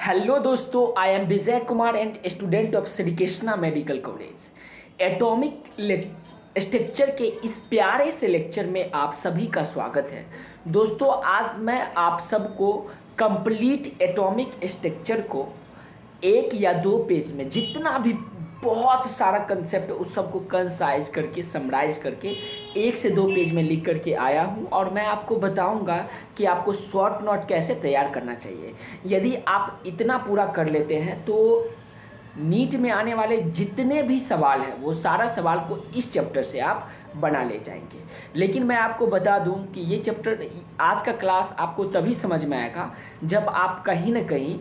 Hello दोस्तों, I am Vijay Kumar and student of Shri Krishna medical college. Atomic structure के इस प्यारे से लेक्चर में आप सभी का स्वागत है। दोस्तों, आज मैं आप सबको कंप्लीट एटॉमिक स्ट्रक्चर को एक या दो पेज में जितना भी बहुत सारा कंसेप्ट है उस सबको कंसाइज करके समराइज करके एक से दो पेज में लिख करके आया हूँ और मैं आपको बताऊँगा कि आपको शॉर्ट नोट कैसे तैयार करना चाहिए। यदि आप इतना पूरा कर लेते हैं तो नीट में आने वाले जितने भी सवाल हैं वो सारा सवाल को इस चैप्टर से आप बना ले जाएंगे। लेकिन मैं आपको बता दूं कि ये चैप्टर आज का क्लास आपको तभी समझ में आएगा जब आप कहीं ना कहीं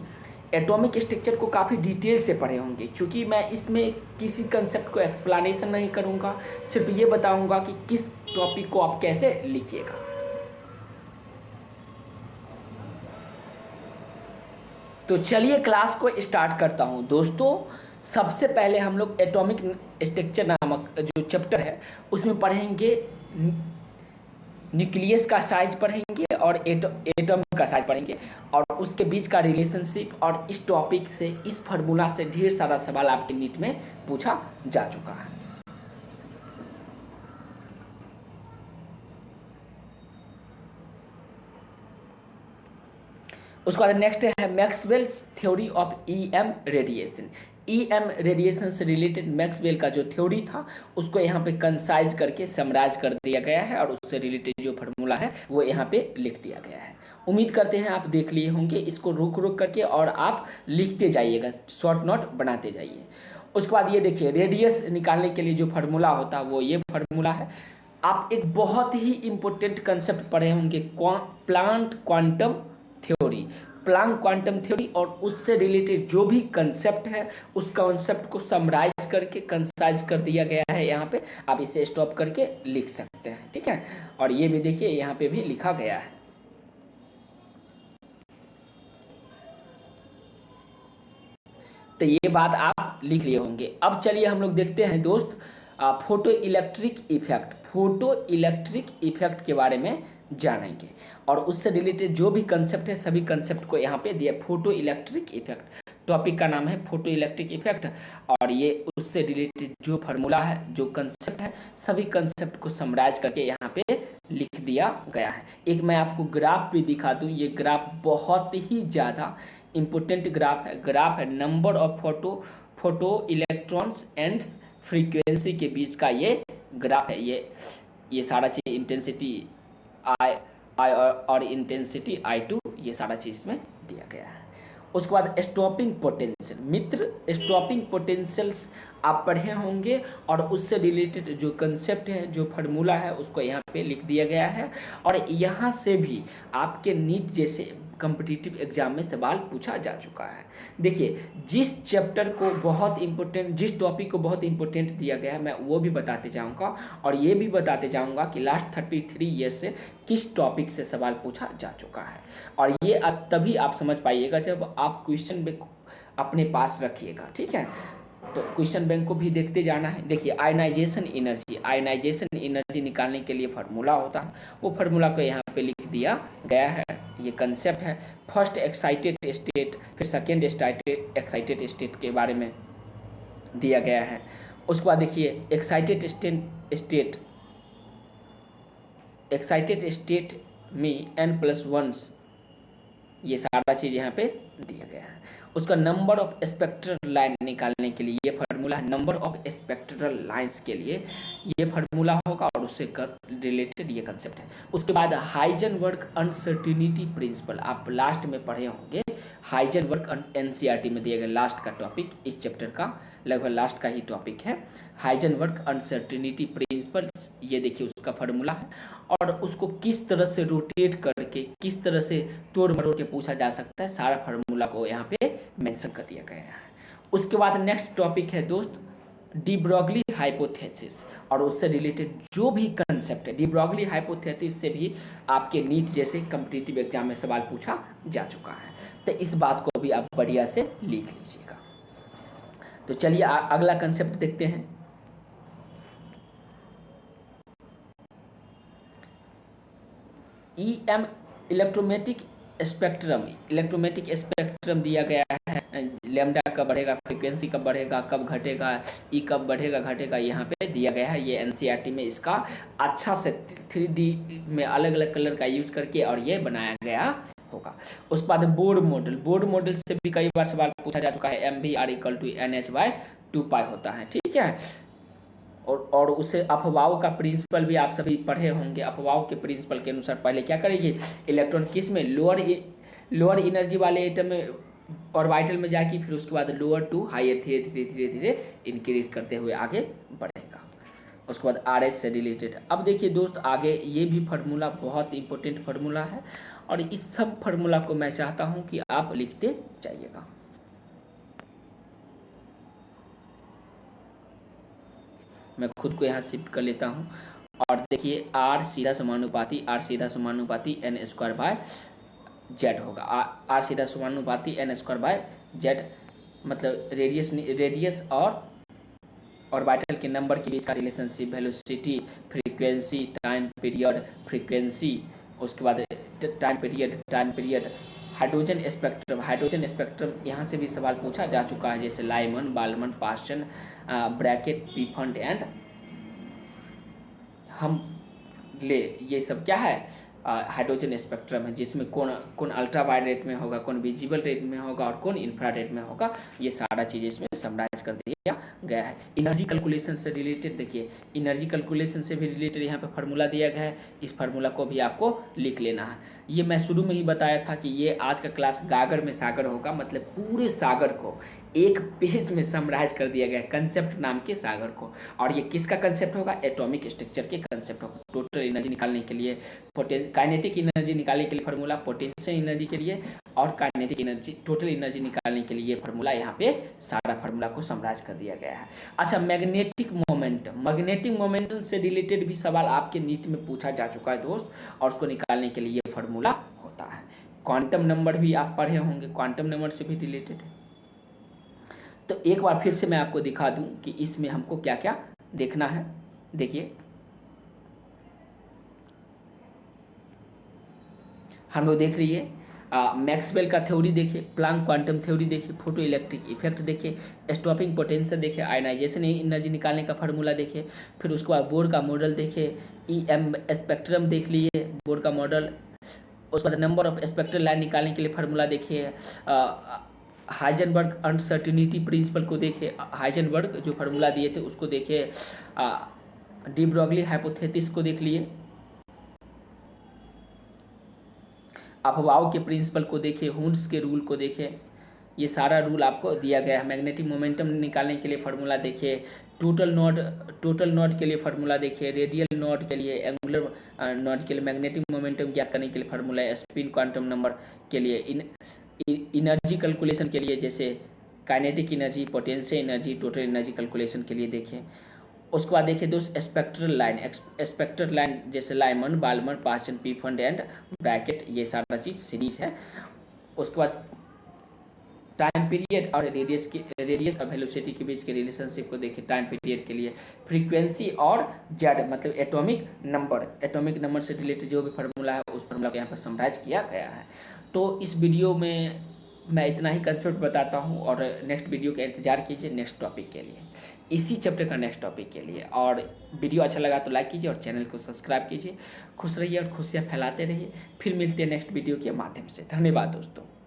एटॉमिक स्ट्रक्चर को काफ़ी डिटेल से पढ़े होंगे। क्योंकि मैं इसमें किसी कंसेप्ट को एक्सप्लेनेशन नहीं करूँगा, सिर्फ ये बताऊँगा कि किस टॉपिक को आप कैसे लिखिएगा। तो चलिए क्लास को स्टार्ट करता हूँ। दोस्तों, सबसे पहले हम लोग एटॉमिक स्ट्रक्चर नामक जो चैप्टर है उसमें पढ़ेंगे न्यूक्लियस का साइज पढ़ेंगे और एटम का साइज पढ़ेंगे और उसके बीच का रिलेशनशिप। और इस टॉपिक से, इस फार्मूला से ढेर सारा सवाल आपके नीट में पूछा जा चुका है। उसके बाद नेक्स्ट है Maxwell's theory of EM radiation. EM radiation से रिलेटेड मैक्सवेल का जो थ्योरी था उसको यहाँ पे कंसाइज करके समराइज कर दिया गया है और उससे रिलेटेड जो फार्मूला है वो यहाँ पे लिख दिया गया है। उम्मीद करते हैं आप देख लिए होंगे। इसको रुक रुक करके और आप लिखते जाइएगा, शॉर्ट नोट बनाते जाइए। उसके बाद ये देखिए, रेडियस निकालने के लिए जो फार्मूला होता है वो ये फार्मूला है। आप एक बहुत ही इंपॉर्टेंट कंसेप्ट पढ़े होंगे, plant quantum theory. Planck quantum theory और उससे रिलेटेड जो भी कंसेप्ट है उस कंसेप्ट को समराइज करके कंसाइज कर दिया गया है। यहाँ पे आप इसे स्टॉप करके लिख सकते हैं, ठीक है। और ये भी देखिए यहाँ पे भी लिखा गया है। तो ये बात आप लिख लिए होंगे। अब चलिए हम लोग देखते हैं दोस्त, photo electric effect. Photo electric effect के बारे में जानेंगे और उससे रिलेटेड जो भी कंसेप्ट है सभी कंसेप्ट को यहाँ पे दिया। फोटो इलेक्ट्रिक इफेक्ट टॉपिक का नाम है, फोटो इलेक्ट्रिक इफेक्ट। और ये उससे रिलेटेड जो फार्मूला है, जो कंसेप्ट है, सभी कंसेप्ट को समराइज करके यहाँ पे लिख दिया गया है। एक मैं आपको ग्राफ भी दिखा दूँ। ये ग्राफ बहुत ही ज़्यादा इम्पोर्टेंट ग्राफ है number of photo electrons and frequency के बीच का ये ग्राफ है। ये सारा चीज़ इंटेंसिटी आई और इंटेंसिटी I2, ये सारा चीज़ इसमें दिया गया है। उसके बाद स्टॉपिंग पोटेंशियल। मित्र, स्टॉपिंग पोटेंशियल्स आप पढ़े होंगे और उससे रिलेटेड जो कंसेप्ट है, जो फार्मूला है, उसको यहाँ पे लिख दिया गया है। और यहाँ से भी आपके नीट जैसे कॉम्पिटिटिव एग्जाम में सवाल पूछा जा चुका है। देखिए, जिस चैप्टर को बहुत इंपॉर्टेंट, जिस टॉपिक को बहुत इंपॉर्टेंट दिया गया है मैं वो भी बताते जाऊंगा और ये भी बताते जाऊंगा कि लास्ट 33 ईयर्स से किस टॉपिक से सवाल पूछा जा चुका है। और ये आप तभी आप समझ पाइएगा जब आप क्वेश्चन बैंक अपने पास रखिएगा, ठीक है। तो क्वेश्चन बैंक को भी देखते जाना है। देखिए, आयनाइजेशन एनर्जी निकालने के लिए फार्मूला होता है, वो फार्मूला को यहाँ पे लिख दिया गया है। ये कंसेप्ट है। फर्स्ट एक्साइटेड स्टेट, फिर सेकेंड एक्साइटेड स्टेट के बारे में दिया गया है। उसके बाद देखिए, एक्साइटेड स्टेट में n+1, ये सारा चीज़ यहाँ पे दिया गया है। उसका नंबर ऑफ स्पेक्ट्रल लाइन निकालने के लिए ये फार्मूला है। नंबर ऑफ स्पेक्ट्रल लाइंस के लिए ये फार्मूला होगा और उससे रिलेटेड ये कंसेप्ट है। उसके बाद हाइजेनबर्ग अनसर्टिनिटी प्रिंसिपल आप लास्ट में पढ़े होंगे। हाइजेनबर्ग एनसीईआरटी में दिया गया लास्ट का टॉपिक, इस चैप्टर का लगभग लास्ट का ही टॉपिक है। हाइजेनबर्ग अनसर्टिनिटी प्रिंसिपल, ये देखिए उसका फार्मूला है और उसको किस तरह से रोटेट करके, किस तरह से तोड़ मरोड़ के पूछा जा सकता है, सारा फार्मूला को यहाँ पे मेंशन कर दिया गया है। उसके बाद नेक्स्ट टॉपिक है दोस्त, डी ब्रॉगली हाइपोथेसिस और उससे रिलेटेड जो भी कंसेप्ट है। डी ब्रॉगली हाइपोथेसिस से भी आपके नीट जैसे कॉम्पिटिटिव एग्जाम में सवाल पूछा जा चुका है। तो इस बात को भी आप बढ़िया से लिख लीजिएगा। तो चलिए अगला कंसेप्ट देखते हैं। EM electromagnetic spectrum, electromagnetic spectrum दिया गया है। लैम्डा कब बढ़ेगा, फ्रीक्वेंसी कब बढ़ेगा, कब घटेगा, ई कब बढ़ेगा घटेगा, यहाँ पे दिया गया है। ये एनसीईआरटी में इसका अच्छा से 3D में अलग अलग कलर का यूज करके और ये बनाया गया होगा। उसके बाद बोर्ड मॉडल, बोर्ड मॉडल से भी कई बार सवाल पूछा जा चुका है। mv/NH/2π होता है, ठीक है। और उसे अपवाओं का प्रिंसिपल भी आप सभी पढ़े होंगे। अपवाओं के प्रिंसिपल के अनुसार पहले क्या करेंगे, इलेक्ट्रॉन किस में, लोअर एनर्जी वाले एटम में ऑर्बिटल में जाके फिर उसके बाद लोअर टू हायर धीरे धीरे धीरे धीरे इंक्रीज करते हुए आगे बढ़ेगा। उसके बाद आरएच से रिलेटेड। अब देखिए दोस्त, आगे ये भी फार्मूला बहुत इंपॉर्टेंट फार्मूला है और इस सब फार्मूला को मैं चाहता हूँ कि आप लिखते जाइएगा। मैं खुद को यहाँ शिफ्ट कर लेता हूँ और देखिए आर सीधा समानुपाती n² होगा। आर सीधा समानुपाती n² मतलब रेडियस और ऑर्बिटल के नंबर के बीच का relationship, velocity, frequency, time period, frequency, उसके बाद टाइम पीरियड, हाइड्रोजन स्पेक्ट्रम यहाँ से भी सवाल पूछा जा चुका है, जैसे Lyman, Balmer, Paschen, Brackett, Pfund and हम ले, ये सब क्या है, हाइड्रोजन स्पेक्ट्रम है, जिसमें कौन अल्ट्रा वायलेट में होगा, कौन विजिबल रेड में होगा और कौन इंफ्रारेड में होगा, ये सारा चीज़ इसमें समराइज कर दिया गया है। एनर्जी कैलकुलेशन से रिलेटेड देखिए, एनर्जी कैलकुलेशन से भी रिलेटेड यहाँ पे फार्मूला दिया गया है। इस फार्मूला को भी आपको लिख लेना है। ये मैं शुरू में ही बताया था कि ये आज का क्लास गागर में सागर होगा, मतलब पूरे सागर को एक पेज में समराइज कर दिया गया, कंसेप्ट नाम के सागर को। और ये किसका कंसेप्ट होगा, एटॉमिक स्ट्रक्चर के कंसेप्ट होगा। टोटल एनर्जी निकालने के लिए, काइनेटिक एनर्जी निकालने के लिए फार्मूला, पोटेंशियल एनर्जी के लिए और काइनेटिक एनर्जी, टोटल एनर्जी निकालने के लिए ये फार्मूला, यहाँ पे सारा फार्मूला को समराइज कर दिया गया है। अच्छा, मैग्नेटिक मोमेंटम से रिलेटेड भी सवाल आपके नीट में पूछा जा चुका है दोस्त, और उसको निकालने के लिए ये फार्मूला होता है। क्वांटम नंबर भी आप पढ़े होंगे, क्वांटम नंबर से भी रिलेटेड है। तो एक बार फिर से मैं आपको दिखा दूं कि इसमें हमको क्या क्या देखना है। देखिए, हम लोग देख रही है मैक्सवेल का थ्योरी देखिए, प्लांक क्वांटम थ्योरी देखिए, फोटो इलेक्ट्रिक इफेक्ट देखिए, स्टॉपिंग पोटेंशियल देखिए, आयनाइजेशन एनर्जी निकालने का फार्मूला देखिए, फिर उसके बाद बोर का मॉडल देखिए, EM स्पेक्ट्रम देख लिए, बोर का मॉडल। उसके बाद नंबर ऑफ स्पेक्ट्रल लाइन निकालने के लिए फार्मूला देखिए, हाइजेनबर्ग अनसर्टेनिटी प्रिंसिपल को देखिए, हाइजेनबर्ग जो फार्मूला दिए थे उसको देखिए, डी ब्रॉगली हाइपोथेसिस को देख लिए, अपवाओं के प्रिंसिपल को देखिए, हुन्स के रूल को देखिए। ये सारा रूल आपको दिया गया है। मैग्नेटिक मोमेंटम निकालने के लिए फार्मूला देखिए, टोटल नॉट के लिए फार्मूला देखिए, रेडियल नॉट के लिए, एंगुलर नॉट के लिए, मैग्नेटिक मोमेंटम ज्ञात करने के लिए फार्मूला है, स्पिन क्वांटम नंबर के लिए, एनर्जी कैलकुलेशन के लिए जैसे kinetic energy, potential energy, total energy calculation के लिए देखिए। उसके बाद देखिए दोस्त, स्पेक्ट्रल लाइन जैसे Lyman, Balmer, Paschen, Pfund and Brackett, ये सारा चीज़ सीरीज है। उसके बाद टाइम पीरियड और रेडियस और वेलोसिटी के बीच के रिलेशनशिप को देखिए टाइम पीरियड के लिए। फ्रीक्वेंसी और जेड मतलब एटॉमिक नंबर से रिलेटेड जो भी फार्मूला है उस फार्मूला को यहाँ पर समराइज किया गया है। तो इस वीडियो में मैं इतना ही कंसेप्ट बताता हूँ और नेक्स्ट वीडियो का इंतजार कीजिए नेक्स्ट टॉपिक के लिए, इसी चैप्टर का नेक्स्ट टॉपिक के लिए। और वीडियो अच्छा लगा तो लाइक कीजिए और चैनल को सब्सक्राइब कीजिए। खुश रहिए और खुशियाँ फैलाते रहिए। फिर मिलते हैं नेक्स्ट वीडियो के माध्यम से। धन्यवाद दोस्तों।